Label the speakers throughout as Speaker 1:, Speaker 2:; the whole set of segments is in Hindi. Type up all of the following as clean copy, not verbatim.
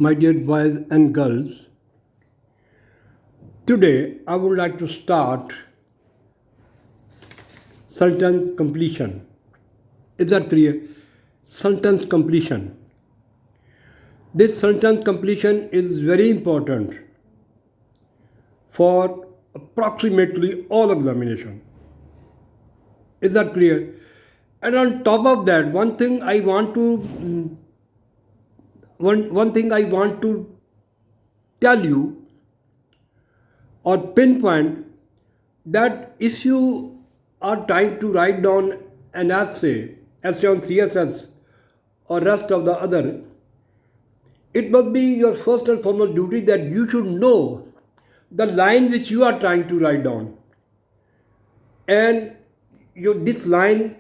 Speaker 1: my dear boys and girls. Today I would like to start sentence completion. Is that clear? Sentence completion. This sentence completion is very important for approximately all examination. Is that clear? And on top of that, one thing I want to tell you or pinpoint that if you are trying to write down an essay on CSS or rest of the other, it must be your first and foremost duty that you should know the line which you are trying to write down. And this line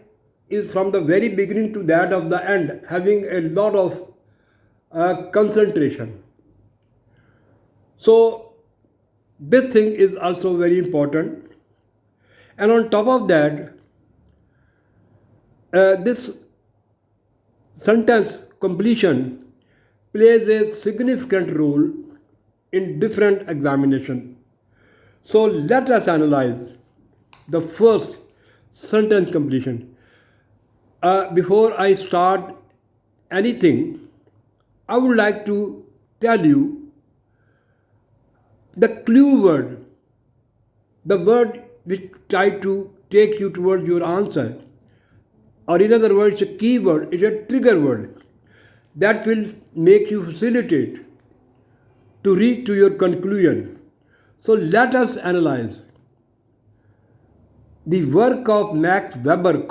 Speaker 1: is from the very beginning to that of the end, having a lot of concentration. So this thing is also very important. And on top of that, this sentence completion plays a significant role in different examination. So let us analyze the first sentence completion. Before I start anything, I would like to tell you the clue word, the word which try to take you towards your answer, or in other words, a keyword is a trigger word that will make you facilitate to reach to your conclusion. So let us analyze the work of Max Weber,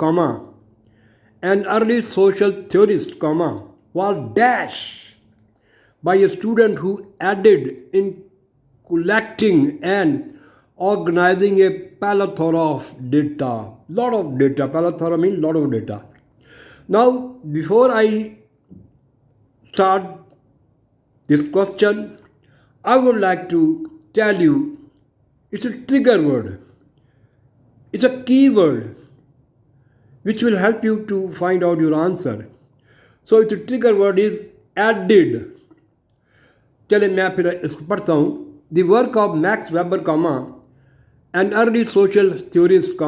Speaker 1: an early social theorist, was dashed by a student who aided in collecting and organizing a plethora of data. Lot of data. Plethora means lot of data. Now, before I start this question, I would like to tell you it's a trigger word. It's a keyword which will help you to find out your answer. So its trigger word is added. चले मैं फिर इसको पढ़ता हूँ. The work of Max Weber, an early social theorist,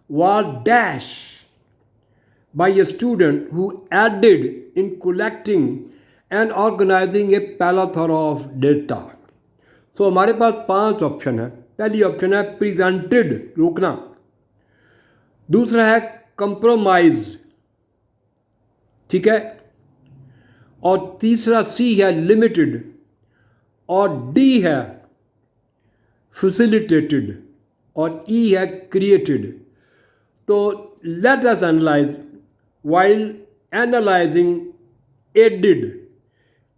Speaker 1: was dashed by a student who aided in collecting and organizing a plethora of data. So हमारे पास 5 ऑप्शन है. पहली ऑप्शन है प्रिवेंटेड, रोकना. दूसरा है कंप्रोमाइज, ठीक है. और तीसरा सी है लिमिटेड, और डी है फैसिलिटेटेड, और ई है क्रिएटेड. तो let us analyse while analyzing aided,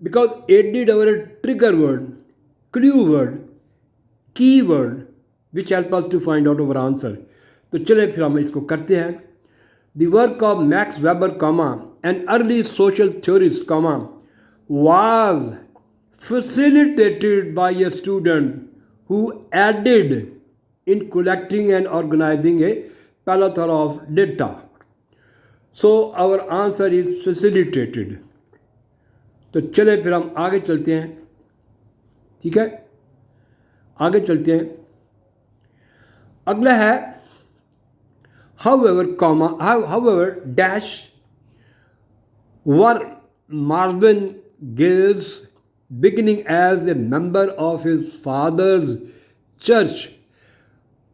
Speaker 1: because aided is a trigger word, clue word, keyword which help us to find out our answer. तो चले फिर हम इसको करते हैं. The work of Max Weber, an early social theorist, was facilitated by a student who aided in collecting and organizing a plethora of data. So our answer is facilitated. तो चले फिर हम आगे चलते हैं. ठीक है, आगे चलते हैं. अगला है however dash were Marvin Gaye's beginning as a member of his father's church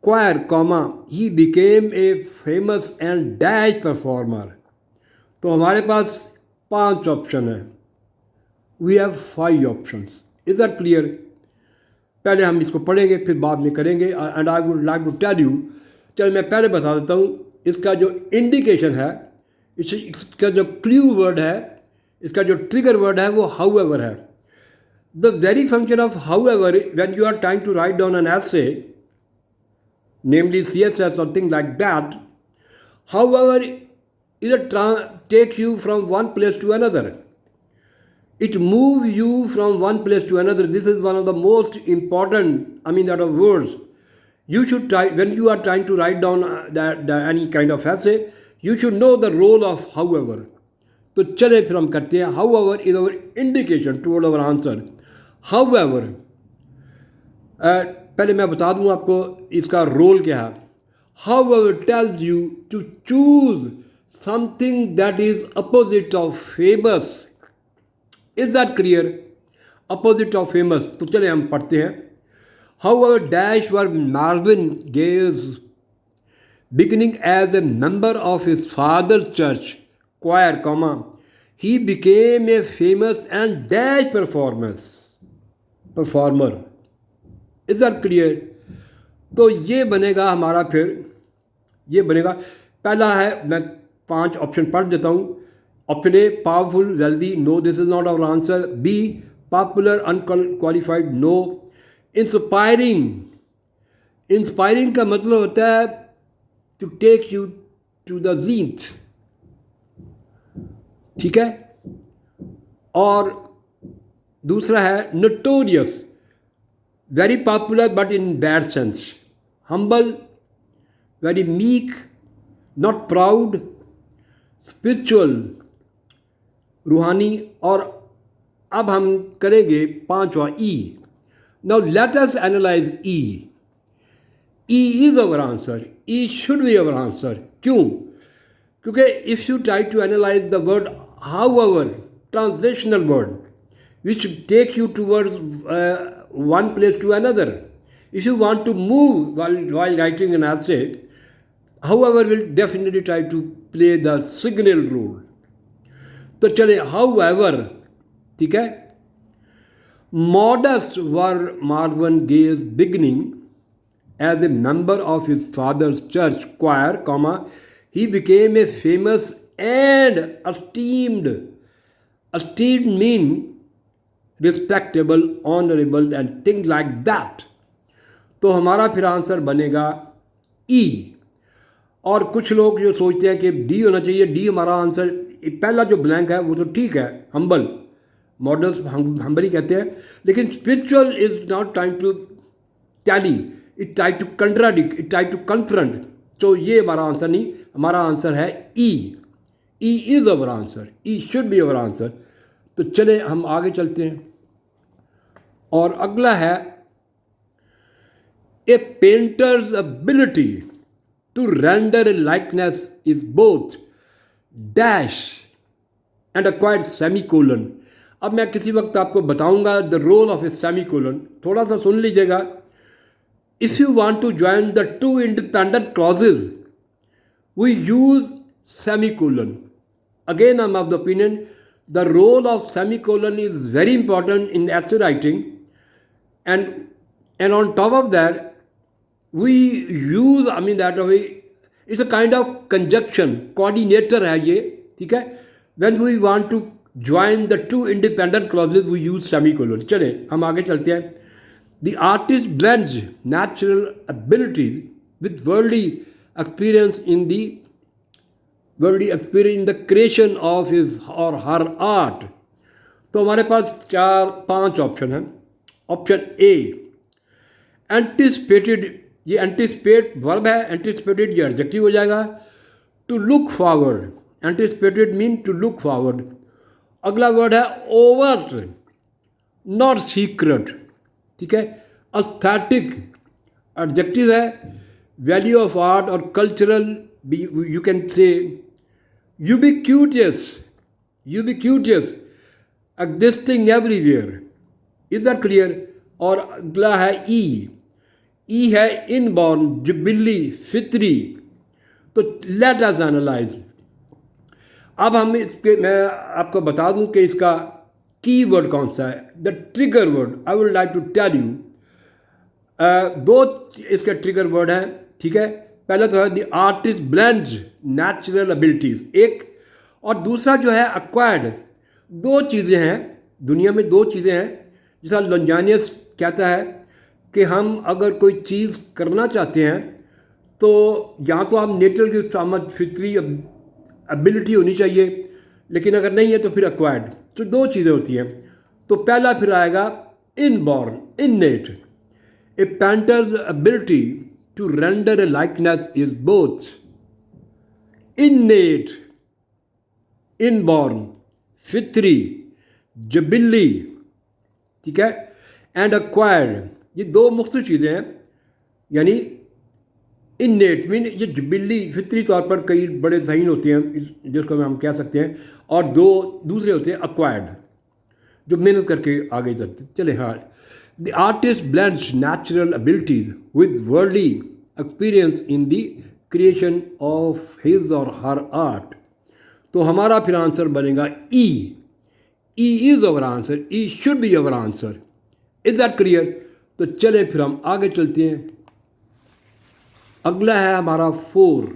Speaker 1: choir, he became a famous and dash performer. तो हमारे पास 5 ऑप्शन है. We have 5 options. Is that clear? पहले हम इसको पढ़ेंगे फिर बाद में करेंगे. And I would like to tell you, चल मैं पहले बता देता हूँ. इसका जो इंडिकेशन है, इसका जो क्लू वर्ड है, इसका जो ट्रिगर वर्ड है वो however है. The very function of however, when you are trying to write down an essay, namely CSS or things like that, however, takes you from one place to another. It moves you from one place to another. This is one of the most important, that of words. You should try, when you are trying to write down any kind of essay, you should know the role of however. तो चले फिर हम करते हैं however is our indication toward our answer. However, पहले मैं बता दूं आपको इसका रोल क्या है. However tells you to choose something that is opposite of famous. Is that clear? Opposite of famous. तो चले हम पढ़ते हैं. However dash were Marvin Gaye's beginning as a member of his father's church choir, he became a famous and dash performer. Is that clear? तो ये बनेगा हमारा, फिर ये बनेगा. पहला है, मैं 5 ऑप्शन पढ़ देता हूँ. Option A powerful, wealthy, no, this is not our answer. B popular, unqualified, no. Inspiring, inspiring का मतलब होता है to take you to the zenith. ठीक है. और दूसरा है notorious, very popular but in bad sense. humble, very meek, not proud, spiritual, रूहानी. और अब हम करेंगे 5वां E. now let us analyze E. E is our answer. E should be our answer. क्यों? क्योंकि if you try to analyze the word however, transitional word, which take you towards one place to another. If you want to move while writing an essay, however will definitely try to play the signal role. तो चले however, ठीक है. Modest were Marvin Gaye's beginning as a member of his father's church choir, he became a famous and esteemed mean respectable, honorable and things like that. तो हमारा फिर आंसर बनेगा E. और कुछ लोग जो सोचते हैं कि डी होना चाहिए, डी हमारा आंसर. पहला जो ब्लैंक है वो तो ठीक है, हम्बल, मॉडल्स हम्बल ही कहते हैं. लेकिन spiritual is not trying to tally, it try to contradict, it try to confront. तो ये हमारा आंसर नहीं, हमारा आंसर है E. E is our answer, E should be our answer. तो चले हम आगे चलते हैं. और अगला है a painter's ability to render a likeness is both dash and acquired semicolon. अब मैं किसी वक्त आपको बताऊंगा the role of a semicolon. थोड़ा सा सुन लीजिएगा. If you want to join the two independent clauses, we use semicolon. Again, I'm of the opinion the role of semicolon is very important in essay writing, and on top of that, we use, that way, it's a kind of conjunction, coordinator है ये, ठीक है. When we want to join the two independent clauses, we use semicolon. चले हम आगे चलते हैं. The artist blends natural abilities with worldly experience in the creation of his or her art. तो हमारे पास 4-5 ऑप्शन हैं. ऑप्शन ए एंटिसिपेटेड, ये एंटिसिपेट वर्ब है, एंटिसिपेटेड ये एडजेक्टिव हो जाएगा. To look forward, anticipated mean to look forward. अगला वर्ड है ओवर्ट, नॉट सीक्रेट, ठीक है. एस्थेटिक एडजेक्टिव है. वैल्यू ऑफ आर्ट और cultural, you can say ubiquitous, existing everywhere. Is that clear? और अगला है ई है इनबॉर्न, जिबिली, फितरी. तो लेट अस एनालाइज. अब हम इसके, मैं आपको बता दूं कि इसका की वर्ड कौन सा है. The trigger word I would like to tell you. 2 इसके ट्रिगर वर्ड हैं, ठीक है. पहला तो है the artist blends natural abilities, एक. और दूसरा जो है अक्वायर्ड. 2 चीज़ें हैं दुनिया में, 2 चीज़ें हैं. जैसा लंजानियस कहता है कि हम अगर कोई चीज़ करना चाहते हैं तो या तो आप नेचुरल की समझ, फितरी एबिलिटी होनी चाहिए, लेकिन अगर नहीं है तो फिर अक्वायर्ड. तो 2 चीज़ें होती हैं. तो पहला फिर आएगा inborn, innate. A painter's ability to render a likeness is both innate, inborn. फितरी, जबिल्ली, ठीक है, एंड एक्वायर्ड, ये दो मुख्तलिफ चीज़ें हैं। यानी इननेट मीन ये जबिल्ली फितरी तौर पर कई बड़े ज़हीन होते हैं जिसको हम कह सकते हैं, और दो दूसरे होते हैं एक्वायर्ड, जो मेहनत करके आगे चलते चले। हाँ, the artist blends natural abilities with worldly experience in the creation of his or her art. तो हमारा फिर आंसर बनेगा E. E is our answer, E should be our answer. Is that clear? तो चले फिर हम आगे चलते हैं। अगला है हमारा 4।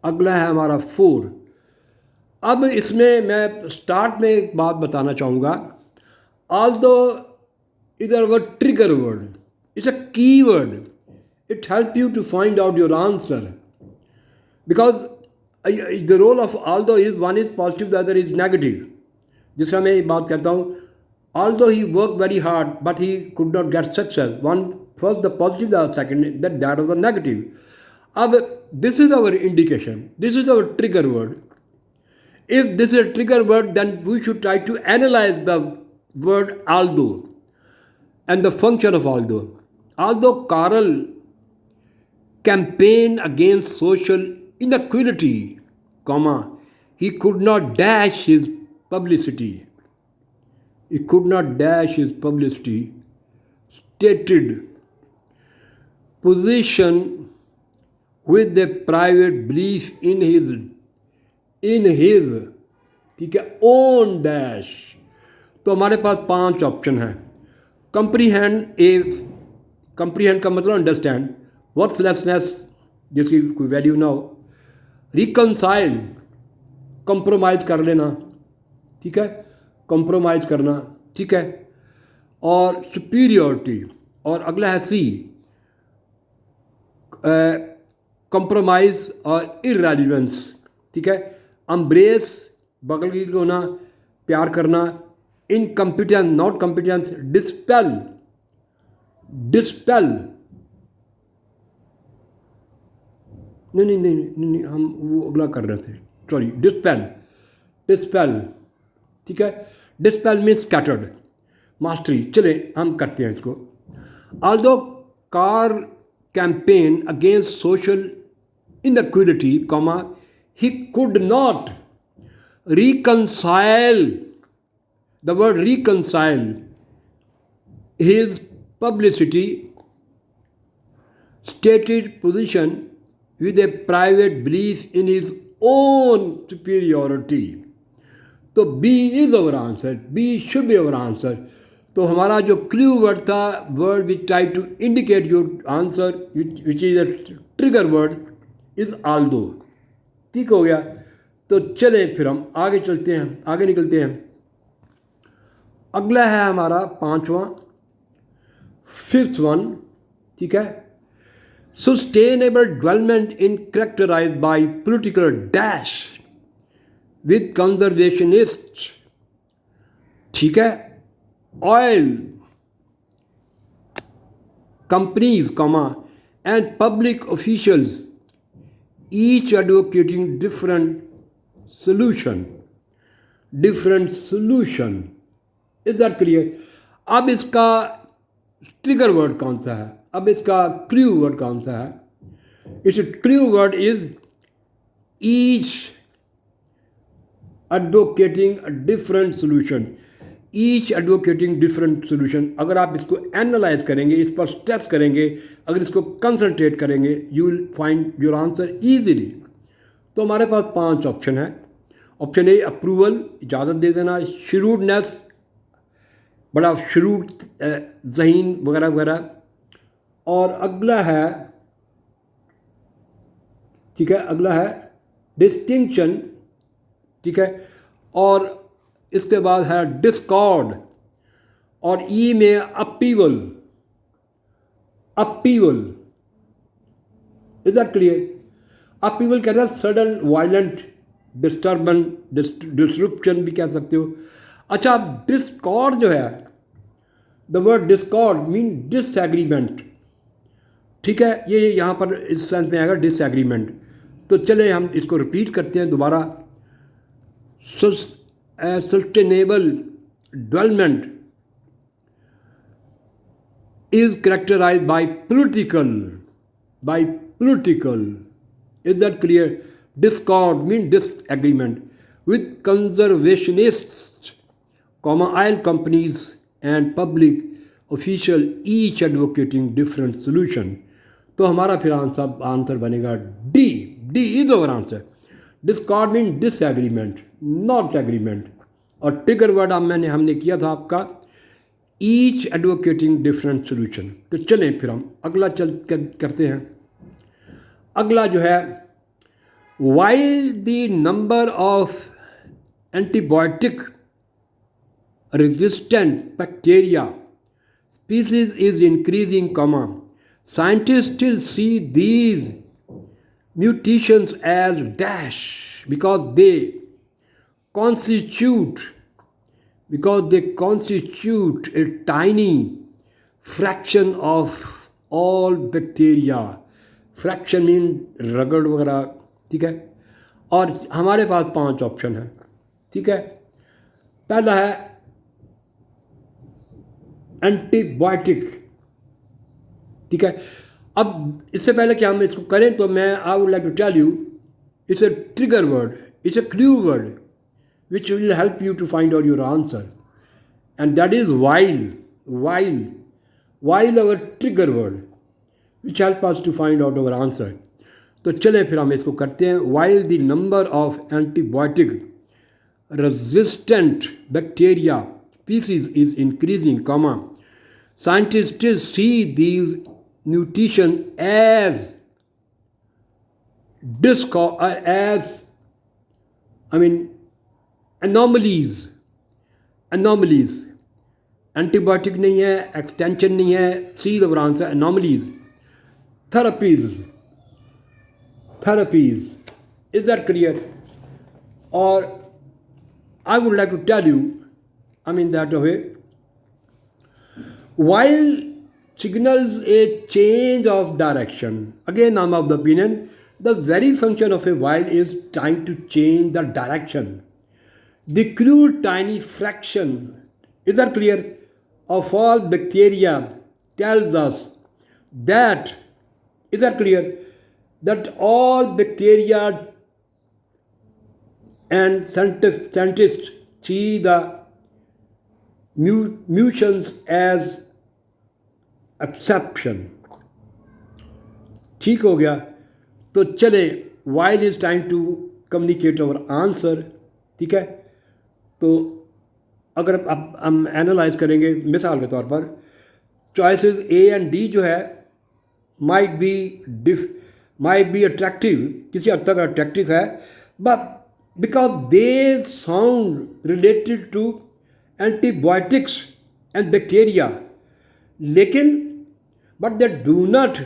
Speaker 1: अगला है हमारा 4। अब इसमें मैं स्टार्ट में एक बात बताना चाहूँगा। ऑल्दो इधर word trigger word, it's a key word, it help you to find out your answer, because the role of although is one is positive, the other is negative. जिस तरह मैं ये बात करता हूँ, although he work very hard but he could not get success, one first the positive, the second that of the negative. अब this is our indication, this is our trigger word. If this is a trigger word, then we should try to analyze the word although and the function of although. Although Karl campaigned against social inequality, comma, he could not dash his publicity. He could not dash his publicity. Stated position with a private belief in his ठीक है ओन डैश. तो हमारे पास 5 ऑप्शन हैं. कंप्रीहेंड का मतलब अंडरस्टैंड, वर्थलेसनेस जिसकी कोई वैल्यू ना हो, रिकनसाइल कंप्रोमाइज़ कर लेना, ठीक है, कंप्रोमाइज़ करना, ठीक है, और सुपीरियरिटी, और अगला है सी कंप्रोमाइज़ और इरेलीवेंस, ठीक है, अम्ब्रेस बगल की होना, प्यार करना, इनकम्पिटेंस नॉट कम्पिटेंस, डिस्पेल नहीं हम वो अगला कर रहे थे, सॉरी, डिस्पेल, ठीक है, डिस्पेल मीन्स स्कैटर्ड, मास्टरी. चले हम करते हैं इसको. Although car campaign against social inequality, comma, he could not reconcile, the word reconcile, his publicity stated position with a private belief in his own superiority. तो B is our answer, B should be our answer. तो हमारा जो क्लू वर्ड था, word which try to indicate your answer, which is a trigger word, is although. ठीक हो गया. तो चले फिर हम आगे चलते हैं, आगे निकलते हैं. अगला है हमारा 5वां, 5th वन, ठीक है. Sustainable development in characterized by political dash with conservationist, ठीक है, oil companies, comma, and public officials, each advocating different solution. Is that clear? अब इसका ट्रिगर वर्ड कौन सा है, अब इसका क्लू वर्ड कौन सा है? It's clue word is each advocating a different solution. Each advocating different solution. अगर आप इसको एनालाइज करेंगे, इस पर स्ट्रेस करेंगे, अगर इसको कंसंट्रेट करेंगे, you will find your answer easily. तो हमारे पास 5 ऑप्शन है. ऑप्शन ए अप्रूवल, इजाज़त दे देना, श्रूडनेस, बड़ा श्रूड ज़हीन वगैरह वगैरह, और अगला है, ठीक है, अगला है डिस्टिंक्शन, ठीक है, और इसके बाद है डिस्कॉर्ड, और ई में अपीवल. Is that clear? अपीवल कहता है सडन वायलेंट डिस्ट्रप्शन भी कह सकते हो. अच्छा, डिस्कॉर्ड जो है, the word Discord mean disagreement, ठीक है, ये यहाँ पर इस सेंस में आएगा डिसएग्रीमेंट. तो चले हम इसको रिपीट करते हैं दोबारा. sustainable development is characterized by political, is that clear? Discord means disagreement with conservationists, oil companies and public official each advocating different solution. तो हमारा फिर आंसर बनेगा D is over answer. Discord mean disagreement, not agreement. और ट्रिगर वर्ड हमने किया था आपका ईच एडवोकेटिंग डिफरेंट सोल्यूशन. तो चलें फिर हम अगला करते हैं. अगला जो है, while the number of antibiotic resistant bacteria species is increasing, scientists still see these mutations as dash because they constitute a tiny fraction of all bacteria. fraction mean रगड़ वगैरह, ठीक है. और हमारे पास 5 ऑप्शन है, ठीक है. पहला है एंटीबायोटिक, ठीक है. अब इससे पहले कि हम इसको करें तो मैं I would like to tell you it's a trigger word, it's a clue word which will help you to find out your answer, and that is while our trigger word which help us to find out our answer. तो चले फिर हम इसको करते हैं. while the number of antibiotic resistant bacteria species is increasing, scientists still see these mutation as anomalies. Antibiotic नहीं है, एक्सटेंशन नहीं है, C the answer anomalies. Therapies, is that clear? और I would like to tell you that way while signals a change of direction, again I'm of the opinion the very function of a while is trying to change the direction. The crude tiny fraction, is that clear, of all bacteria tells us that, is that clear, that all bacteria and scientists see the mutations as exception. ठीक हो गया. तो चले, while is trying to communicate our answer, ठीक है. तो अगर अब हम एनालाइज करेंगे मिसाल के तौर पर, चॉइसेस ए एंड डी जो है माइट बी अट्रैक्टिव, किसी हद तक अट्रैक्टिव है, but because they sound related to antibiotics and bacteria, लेकिन but they do not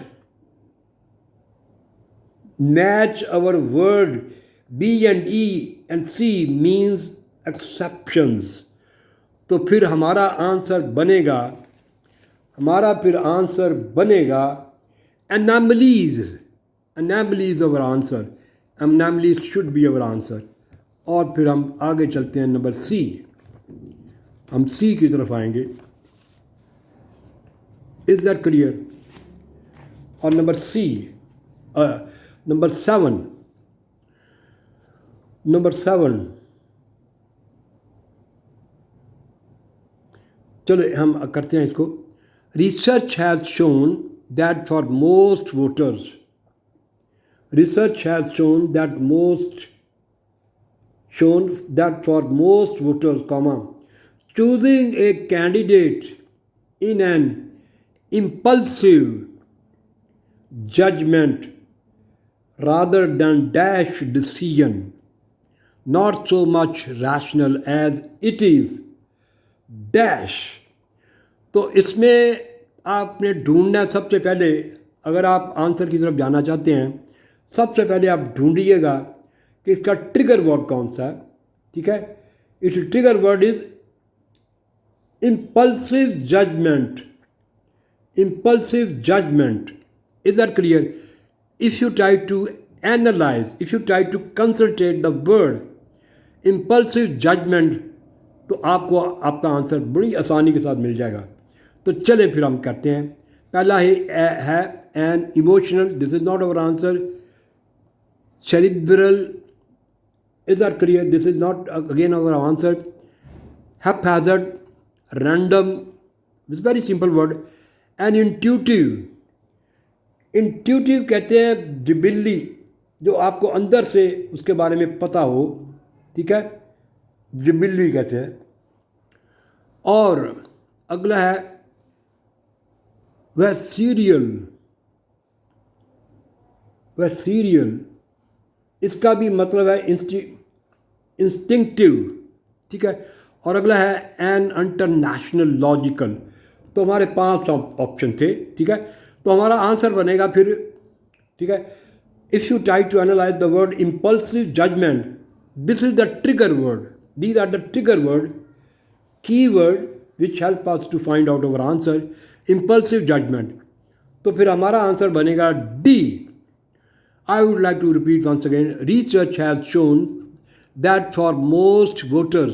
Speaker 1: match our word B and E and C means exceptions. तो फिर हमारा आंसर बनेगा anomalies. Our answer, anomalies should be our answer. और फिर हम आगे चलते हैं नंबर सी. हम सी की तरफ आएंगे. Is that clear? और नंबर सी, नंबर सेवन, चलो हम करते हैं इसको. Research has shown that for most voters, choosing a candidate in an impulsive judgment rather than dash decision, not so much rational as it is dash. तो इसमें आपने ढूंढना, सबसे पहले अगर आप आंसर की तरफ जाना चाहते हैं, सबसे पहले आप ढूंढिएगा कि इसका ट्रिगर वर्ड कौन सा है. ठीक है, इस trigger word is impulsive judgment. Is that clear? If you try to analyze, if you try to concentrate the word impulsive judgement, तो आपको आपका आंसर बड़ी आसानी के साथ मिल जाएगा। तो चले फिर हम करते हैं। पहला है an emotional, this is not our answer. Cerebral is are clear, this is not again our answer. Haphazard, random, this very simple word. An intuitive, intuitive कहते हैं डिबिल्ली, जो आपको अंदर से उसके बारे में पता हो, ठीक है, डिबिल्ली कहते हैं। और अगला है वह सीरियल, वह सीरियल, इसका भी मतलब है इंस्टिंक्टिव, ठीक है। और अगला है एन इंटरनेशनल लॉजिकल। तो हमारे 5 ऑप्शन थे, ठीक है। तो हमारा आंसर बनेगा फिर, ठीक है, if you try to analyse the word impulsive judgement, this is the trigger word, these are the trigger word, key word which help us to find out our answer, impulsive judgement. तो फिर हमारा आंसर बनेगा D. I would like to repeat once again, research has shown that for most voters,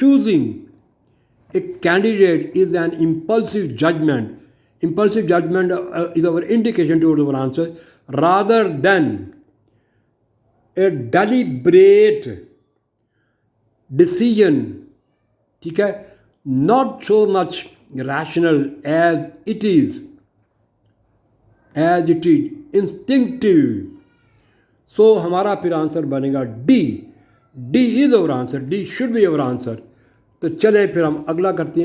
Speaker 1: choosing a candidate is an impulsive judgment. Impulsive judgment is our indication towards our answer rather than a deliberate decision, ठीक है, not so much rational as it is instinctive. So हमारा फिर आंसर बनेगा D. D is our answer, D should be our answer. तो चले फिर हम अगला करते हैं।